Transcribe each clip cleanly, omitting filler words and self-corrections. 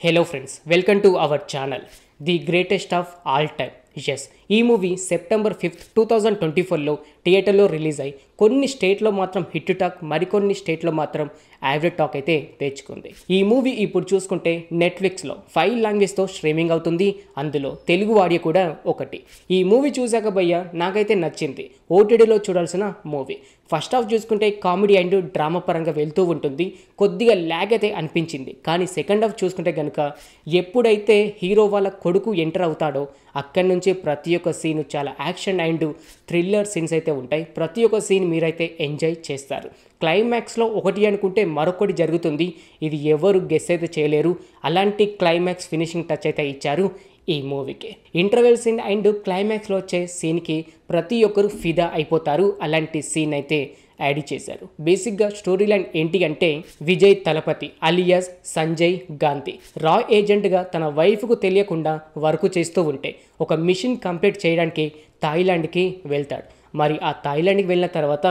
Hello friends, welcome to our channel, the greatest of all time. Yes, ఈ movie September 5th 2024లో థియేటర్లో release అయ్యి కొన్ని స్టేట్లో మాత్రం హిట్ టాక్, మరికొన్ని స్టేట్లో మాత్రం యావరేజ్ టాక్ అయితే తెచ్చుకుంది. ఈ మూవీ ఇప్పుడు చూసుకుంటే నెట్ఫ్లిక్స్లో 5 లాంగ్వేజ్తో స్ట్రీమింగ్ అవుతుంది. అందులో తెలుగు ఆడియో కూడా ఒకటి. ఈ మూవీ చూసాక భయ్య నాకైతే నచ్చింది. ఓటీడీలో చూడాల్సిన మూవీ. ఫస్ట్ హాఫ్ చూసుకుంటే కామెడీ అండ్ డ్రామా పరంగా వెళ్తూ ఉంటుంది. కొద్దిగా ల్యాగ్ అయితే అనిపించింది. కానీ సెకండ్ హాఫ్ చూసుకుంటే కనుక ఎప్పుడైతే హీరో వాళ్ళ కొడుకు ఎంటర్ అవుతాడో అక్కడి నుంచి ప్రతి ఒక్క సీన్ చాలా యాక్షన్ అండ్ థ్రిల్లర్ సీన్స్ అయితే ఉంటాయి. ప్రతి ఒక్క సీన్ మీరైతే ఎంజాయ్ చేస్తారు. క్లైమాక్స్లో ఒకటి అనుకుంటే మరొకటి జరుగుతుంది. ఇది ఎవరు గెస్ అయితే చేయలేరు. అలాంటి క్లైమాక్స్ ఫినిషింగ్ టచ్ అయితే ఇచ్చారు ఈ మూవీకి. ఇంటర్వెల్ సీన్ అండ్ క్లైమాక్స్లో వచ్చే సీన్కి ప్రతి ఒక్కరు ఫిదా అయిపోతారు. అలాంటి సీన్ అయితే యాడ్ చేశారు. బేసిక్గా స్టోరీ లైన్ ఏంటి అంటే, విజయ్ తలపతి అలియాస్ సంజయ్ గాంధీ రా ఏజెంట్గా తన వైఫ్కు తెలియకుండా వర్క్ చేస్తూ ఉంటే ఒక మిషన్ కంప్లీట్ చేయడానికి థాయిలాండ్కి వెళ్తాడు. మరి ఆ థాయిలాండ్కి వెళ్ళిన తర్వాత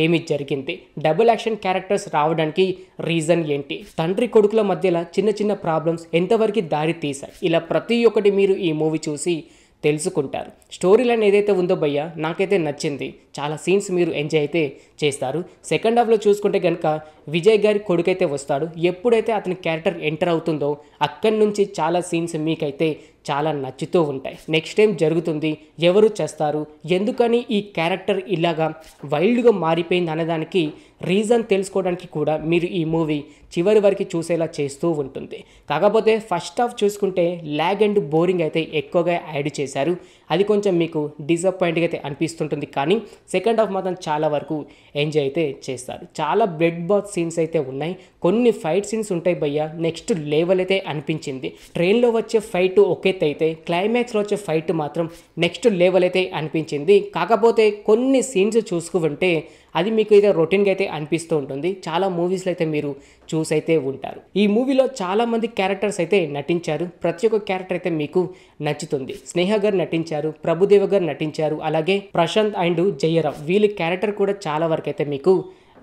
ఏమి జరిగింది, డబుల్ యాక్షన్ క్యారెక్టర్స్ రావడానికి రీజన్ ఏంటి, తండ్రి కొడుకుల మధ్యలో చిన్న చిన్న ప్రాబ్లమ్స్ ఎంతవరకు దారి తీశాయి, ఇలా ప్రతి ఒక్కటి మీరు ఈ మూవీ చూసి తెలుసుకుంటారు. స్టోరీ లైన్ ఏదైతే ఉందో భయ్య నాకైతే నచ్చింది. చాలా సీన్స్ మీరు ఎంజాయ్ అయితే చేస్తారు. సెకండ్ హాఫ్లో చూసుకుంటే కనుక విజయ్ గారి కొడుకైతే వస్తాడు. ఎప్పుడైతే అతని క్యారెక్టర్ ఎంటర్ అవుతుందో అక్కడి నుంచి చాలా సీన్స్ మీకైతే చాలా నచ్చుతూ ఉంటాయి. నెక్స్ట్ టైం జరుగుతుంది, ఎవరు చేస్తారు, ఎందుకని ఈ క్యారెక్టర్ ఇలాగా వైల్డ్గా మారిపోయింది అనేదానికి రీజన్ తెలుసుకోవడానికి కూడా మీరు ఈ మూవీ చివరి వరకు చూసేలా చేస్తూ ఉంటుంది. కాకపోతే ఫస్ట్ హాఫ్ చూసుకుంటే ల్యాగ్ అండ్ బోరింగ్ అయితే ఎక్కువగా యాడ్ చేశారు. అది కొంచెం మీకు డిసప్పాయింట్గా అయితే అనిపిస్తుంటుంది. కానీ సెకండ్ హాఫ్ మాత్రం చాలా వరకు ఎంజాయ్ అయితే చేస్తారు. చాలా బ్లడ్ బాత్ సీన్స్ అయితే ఉన్నాయి. కొన్ని ఫైట్ సీన్స్ ఉంటాయి భయ్య, నెక్స్ట్ లెవెల్ అయితే అనిపించింది. ట్రైన్లో వచ్చే ఫైట్ ఒకే అయితే క్లైమాక్స్లో వచ్చే ఫైట్ మాత్రం నెక్స్ట్ లెవెల్ అయితే అనిపించింది. కాకపోతే కొన్ని సీన్స్ చూసుకుంటే అది మీకు అయితే రొటీన్గా అయితే అనిపిస్తూ ఉంటుంది. చాలా మూవీస్లో అయితే మీరు చూసైతే ఉంటారు. ఈ మూవీలో చాలామంది క్యారెక్టర్స్ అయితే నటించారు. ప్రతి ఒక్క క్యారెక్టర్ అయితే మీకు నచ్చుతుంది. స్నేహ గారు నటించారు, ప్రభుదేవ గారు నటించారు, అలాగే ప్రశాంత్ అండ్ జయరామ్ వీళ్ళ క్యారెక్టర్ కూడా చాలా వరకు అయితే మీకు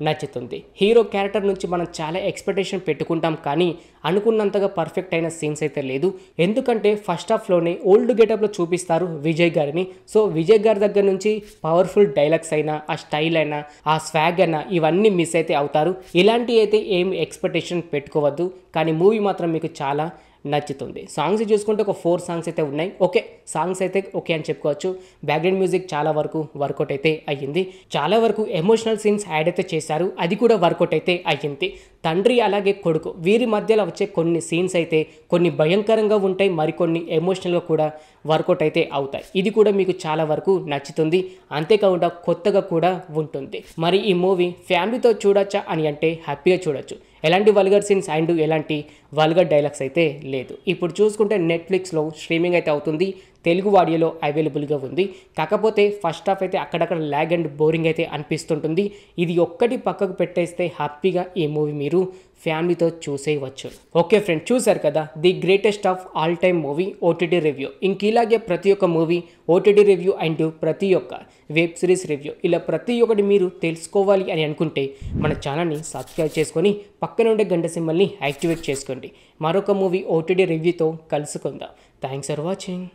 నచ్చుతుంది. హీరో క్యారెక్టర్ నుంచి మనం చాలా ఎక్స్పెక్టేషన్ పెట్టుకుంటాం, కానీ అనుకున్నంతగా పర్ఫెక్ట్ అయిన సీన్స్ అయితే లేదు. ఎందుకంటే ఫస్ట్ హాఫ్లోనే ఓల్డ్ గెటప్లో చూపిస్తారు విజయ్ గారిని. సో విజయ్ గారి దగ్గర నుంచి పవర్ఫుల్ డైలాగ్స్ అయినా, ఆ స్టైల్ అయినా, ఆ స్వాగ్ అయినా ఇవన్నీ మిస్ అయితే అవుతారు. ఇలాంటివి అయితే ఏమి ఎక్స్పెక్టేషన్ పెట్టుకోవద్దు. కానీ మూవీ మాత్రం మీకు చాలా నచ్చుతుంది. సాంగ్స్ చూసుకుంటే ఒక 4 సాంగ్స్ అయితే ఉన్నాయి. ఓకే, సాంగ్స్ అయితే ఓకే అని చెప్పుకోవచ్చు. బ్యాక్గ్రౌండ్ మ్యూజిక్ చాలా వరకు వర్కౌట్ అయితే అయ్యింది. చాలా వరకు ఎమోషనల్ సీన్స్ యాడ్ అయితే చేశారు. అది కూడా వర్కౌట్ అయితే అయ్యింది. తండ్రి అలాగే కొడుకు వీరి మధ్యలో వచ్చే కొన్ని సీన్స్ అయితే కొన్ని భయంకరంగా ఉంటాయి, మరికొన్ని ఎమోషనల్గా కూడా వర్కౌట్ అయితే అవుతాయి. ఇది కూడా మీకు చాలా వరకు నచ్చుతుంది. అంతేకాకుండా కొత్తగా కూడా ఉంటుంది. మరి ఈ మూవీ ఫ్యామిలీతో చూడొచ్చా అని అంటే హ్యాపీగా చూడొచ్చు. ఎలాంటి వల్గర్ సీన్స్ అండ్ ఎలాంటి వల్గర్ డైలాగ్స్ అయితే లేదు. ఇప్పుడు చూసుకుంటే నెట్ఫ్లిక్స్లో స్ట్రీమింగ్ అయితే అవుతుంది. తెలుగు ఆడియోలో అవైలబుల్గా ఉంది. కాకపోతే ఫస్ట్ హాఫ్ అయితే అక్కడక్కడ ల్యాగ్ అండ్ బోరింగ్ అయితే అనిపిస్తుంటుంది. ఇది ఒక్కటి పక్కకు పెట్టేస్తే హ్యాపీగా ఈ మూవీ మీరు ఫ్యామిలీతో చూసేయవచ్చు. ఓకే ఫ్రెండ్, చూసారు కదా the greatest of all time movie OTT review. ఇంక ఇలాగే ప్రతి ఒక్క మూవీ ఓటీటీ రివ్యూ అండ్ ప్రతి ఒక్క వెబ్ సిరీస్ రివ్యూ ఇలా ప్రతి ఒక్కటి మీరు తెలుసుకోవాలి అని అనుకుంటే మన ఛానల్ని సబ్స్క్రైబ్ చేసుకొని పక్కన ఉండే గంట సింబల్ని యాక్టివేట్ చేసుకోండి. మరొక మూవీ ఓటీటీ రివ్యూతో కలుసుకుందాం. Thanks for watching.